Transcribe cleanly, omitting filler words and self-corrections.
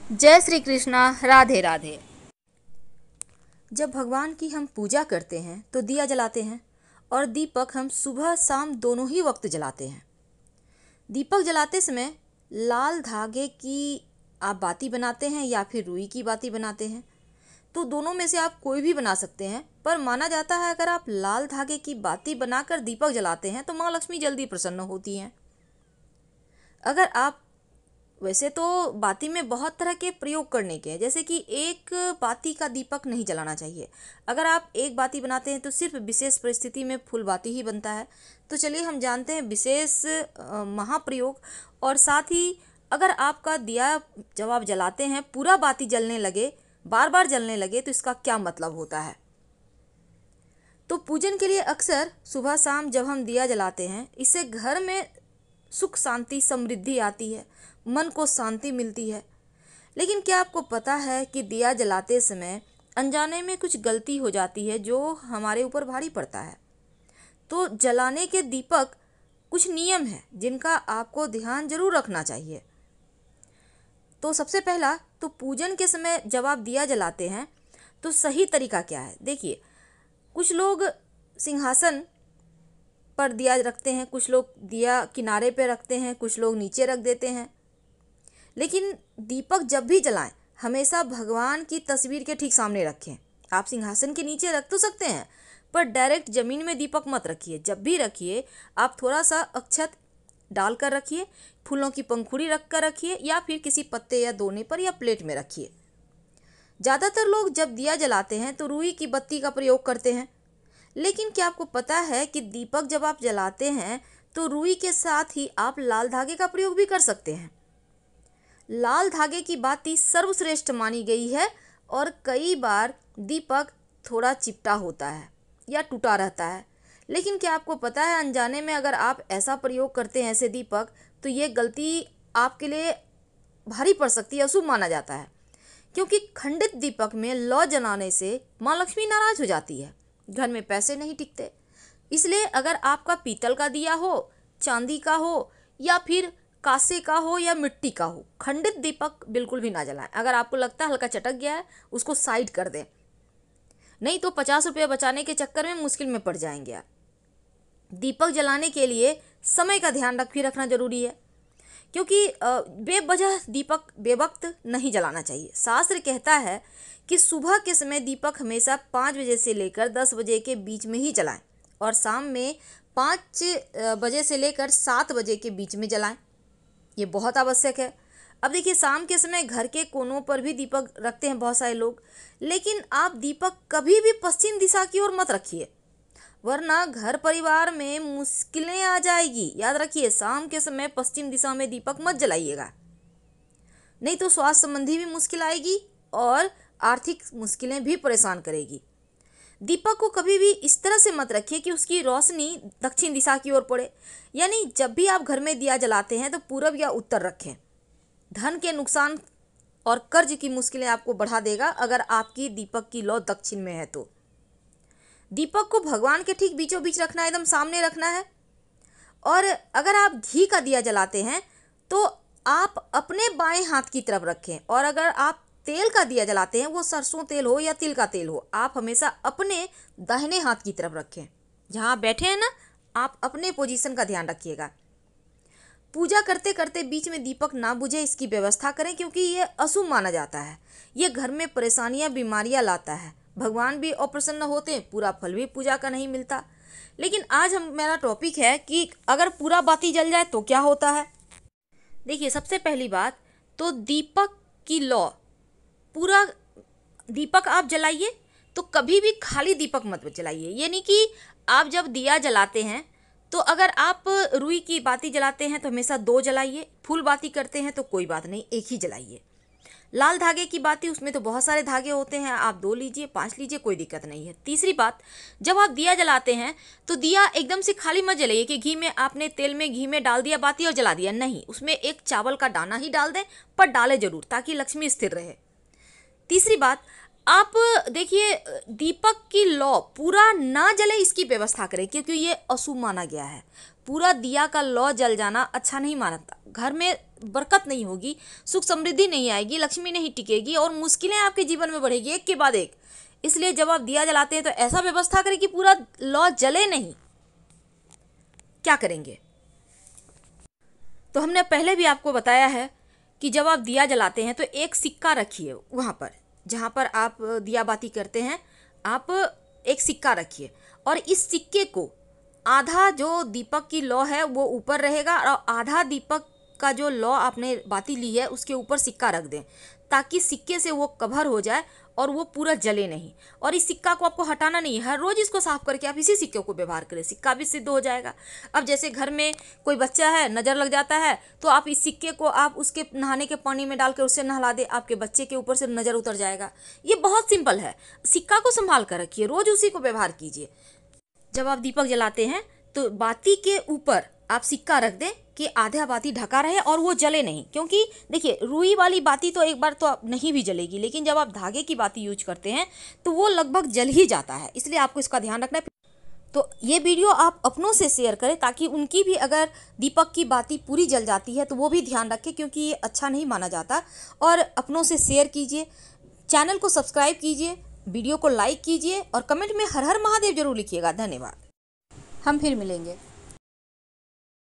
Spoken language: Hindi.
जय श्री कृष्णा। राधे राधे। जब भगवान की हम पूजा करते हैं तो दिया जलाते हैं और दीपक हम सुबह शाम दोनों ही वक्त जलाते हैं। दीपक जलाते समय लाल धागे की आप बाती बनाते हैं या फिर रुई की बाती बनाते हैं, तो दोनों में से आप कोई भी बना सकते हैं। पर माना जाता है अगर आप लाल धागे की बाती बनाकर दीपक जलाते हैं तो माँ लक्ष्मी जल्दी प्रसन्न होती हैं। अगर आप वैसे तो बाती में बहुत तरह के प्रयोग करने के हैं, जैसे कि एक बाती का दीपक नहीं जलाना चाहिए। अगर आप एक बाती बनाते हैं तो सिर्फ विशेष परिस्थिति में फुल बाती ही बनता है। तो चलिए हम जानते हैं विशेष महाप्रयोग। और साथ ही अगर आपका दिया जब आप जलाते हैं पूरा बाती जलने लगे, बार बार जलने लगे, तो इसका क्या मतलब होता है। तो पूजन के लिए अक्सर सुबह शाम जब हम दिया जलाते हैं, इससे घर में सुख शांति समृद्धि आती है, मन को शांति मिलती है। लेकिन क्या आपको पता है कि दिया जलाते समय अनजाने में कुछ गलती हो जाती है जो हमारे ऊपर भारी पड़ता है। तो जलाने के दीपक कुछ नियम हैं जिनका आपको ध्यान जरूर रखना चाहिए। तो सबसे पहला तो पूजन के समय जब आप दिया जलाते हैं तो सही तरीका क्या है। देखिए, कुछ लोग सिंहासन पर दिया रखते हैं, कुछ लोग दिया किनारे पे रखते हैं, कुछ लोग नीचे रख देते हैं। लेकिन दीपक जब भी जलाएं हमेशा भगवान की तस्वीर के ठीक सामने रखें। आप सिंहासन के नीचे रख तो सकते हैं, पर डायरेक्ट जमीन में दीपक मत रखिए। जब भी रखिए आप थोड़ा सा अक्षत डालकर रखिए, फूलों की पंखुड़ी रख कर रखिए, या फिर किसी पत्ते या दोने पर या प्लेट में रखिए। ज़्यादातर लोग जब दिया जलाते हैं तो रुई की बत्ती का प्रयोग करते हैं। लेकिन क्या आपको पता है कि दीपक जब आप जलाते हैं तो रुई के साथ ही आप लाल धागे का प्रयोग भी कर सकते हैं। लाल धागे की बाती सर्वश्रेष्ठ मानी गई है और कई बार दीपक थोड़ा चिपटा होता है या टूटा रहता है। लेकिन क्या आपको पता है अनजाने में अगर आप ऐसा प्रयोग करते हैं ऐसे दीपक, तो ये गलती आपके लिए भारी पड़ सकती है, अशुभ माना जाता है। क्योंकि खंडित दीपक में लौ जलाने से माँ लक्ष्मी नाराज हो जाती है, घर में पैसे नहीं टिकते। इसलिए अगर आपका पीतल का दिया हो, चांदी का हो, या फिर कांसे का हो या मिट्टी का हो, खंडित दीपक बिल्कुल भी ना जलाएं। अगर आपको लगता है हल्का चटक गया है उसको साइड कर दें, नहीं तो 50 रुपये बचाने के चक्कर में मुश्किल में पड़ जाएंगे आप। दीपक जलाने के लिए समय का ध्यान रखना जरूरी है, क्योंकि बेवजह दीपक बेवक्त नहीं जलाना चाहिए। शास्त्र कहता है कि सुबह के समय दीपक हमेशा 5 बजे से लेकर 10 बजे के बीच में ही जलाएं और शाम में 5 बजे से लेकर 7 बजे के बीच में जलाएं। ये बहुत आवश्यक है। अब देखिए, शाम के समय घर के कोनों पर भी दीपक रखते हैं बहुत सारे लोग, लेकिन आप दीपक कभी भी पश्चिम दिशा की ओर मत रखिए, वरना घर परिवार में मुश्किलें आ जाएगी। याद रखिए, शाम के समय पश्चिम दिशा में दीपक मत जलाइएगा, नहीं तो स्वास्थ्य संबंधी भी मुश्किल आएगी और आर्थिक मुश्किलें भी परेशान करेगी। दीपक को कभी भी इस तरह से मत रखिए कि उसकी रोशनी दक्षिण दिशा की ओर पड़े। यानी जब भी आप घर में दिया जलाते हैं तो पूरब या उत्तर रखें। धन के नुकसान और कर्ज की मुश्किलें आपको बढ़ा देगा अगर आपकी दीपक की लौ दक्षिण में है तो। दीपक को भगवान के ठीक बीचों बीच रखना है, एकदम सामने रखना है। और अगर आप घी का दिया जलाते हैं तो आप अपने बाएं हाथ की तरफ रखें, और अगर आप तेल का दिया जलाते हैं, वो सरसों तेल हो या तिल का तेल हो, आप हमेशा अपने दाहिने हाथ की तरफ रखें। जहां आप बैठे हैं ना, आप अपने पोजीशन का ध्यान रखिएगा। पूजा करते करते बीच में दीपक ना बुझे इसकी व्यवस्था करें, क्योंकि ये अशुभ माना जाता है। ये घर में परेशानियां बीमारियां लाता है, भगवान भी अप्रसन्न होते हैं, पूरा फल भी पूजा का नहीं मिलता। लेकिन आज मेरा टॉपिक है कि अगर पूरा बाती जल जाए तो क्या होता है। देखिए, सबसे पहली बात तो दीपक की लौ, पूरा दीपक आप जलाइए तो कभी भी खाली दीपक मत जलाइए। यानी कि आप जब दिया जलाते हैं तो अगर आप रुई की बाती जलाते हैं तो हमेशा 2 जलाइए, फूल बाती करते हैं तो कोई बात नहीं, 1 ही जलाइए। लाल धागे की बाती, उसमें तो बहुत सारे धागे होते हैं, आप 2 लीजिए, 5 लीजिए, कोई दिक्कत नहीं है। तीसरी बात, जब आप दिया जलाते हैं तो दिया एकदम से खाली मत जलाइए कि घी में आपने तेल में घी में डाल दिया बाती और जला दिया, नहीं। उसमें एक चावल का दाना ही डाल दें, पर डालें जरूर ताकि लक्ष्मी स्थिर रहे। तीसरी बात, आप देखिए, दीपक की लौ पूरा ना जले इसकी व्यवस्था करें, क्योंकि ये अशुभ माना गया है। पूरा दिया का लौ जल जाना अच्छा नहीं मानता। घर में बरकत नहीं होगी, सुख समृद्धि नहीं आएगी, लक्ष्मी नहीं टिकेगी और मुश्किलें आपके जीवन में बढ़ेगी एक के बाद एक। इसलिए जब आप दिया जलाते हैं तो ऐसा व्यवस्था करें कि पूरा लौ जले नहीं। क्या करेंगे? तो हमने पहले भी आपको बताया है कि जब आप दिया जलाते हैं तो एक सिक्का रखिए वहाँ पर, जहाँ पर आप दिया बाती करते हैं, आप एक सिक्का रखिए और इस सिक्के को आधा जो दीपक की लौ है वो ऊपर रहेगा और आधा दीपक का जो लौ आपने बाती ली है उसके ऊपर सिक्का रख दें, ताकि सिक्के से वो कवर हो जाए और वो पूरा जले नहीं। और इस सिक्का को आपको हटाना नहीं है, हर रोज़ इसको साफ करके आप इसी सिक्के को व्यवहार करें, सिक्का भी सिद्ध हो जाएगा। अब जैसे घर में कोई बच्चा है, नज़र लग जाता है, तो आप इस सिक्के को आप उसके नहाने के पानी में डाल कर उससे नहला दें, आपके बच्चे के ऊपर से नज़र उतर जाएगा। ये बहुत सिंपल है। सिक्का को संभाल कर रखिए, रोज़ उसी को व्यवहार कीजिए। जब आप दीपक जलाते हैं तो बाती के ऊपर आप सिक्का रख दें कि आधा बाती ढका रहे और वो जले नहीं। क्योंकि देखिए, रुई वाली बाती तो एक बार तो नहीं भी जलेगी, लेकिन जब आप धागे की बाती यूज करते हैं तो वो लगभग जल ही जाता है, इसलिए आपको इसका ध्यान रखना है। तो ये वीडियो आप अपनों से शेयर करें ताकि उनकी भी अगर दीपक की बाती पूरी जल जाती है तो वो भी ध्यान रखें, क्योंकि ये अच्छा नहीं माना जाता। और अपनों से शेयर कीजिए, चैनल को सब्सक्राइब कीजिए, वीडियो को लाइक कीजिए और कमेंट में हर हर महादेव जरूर लिखिएगा। धन्यवाद। हम फिर मिलेंगे।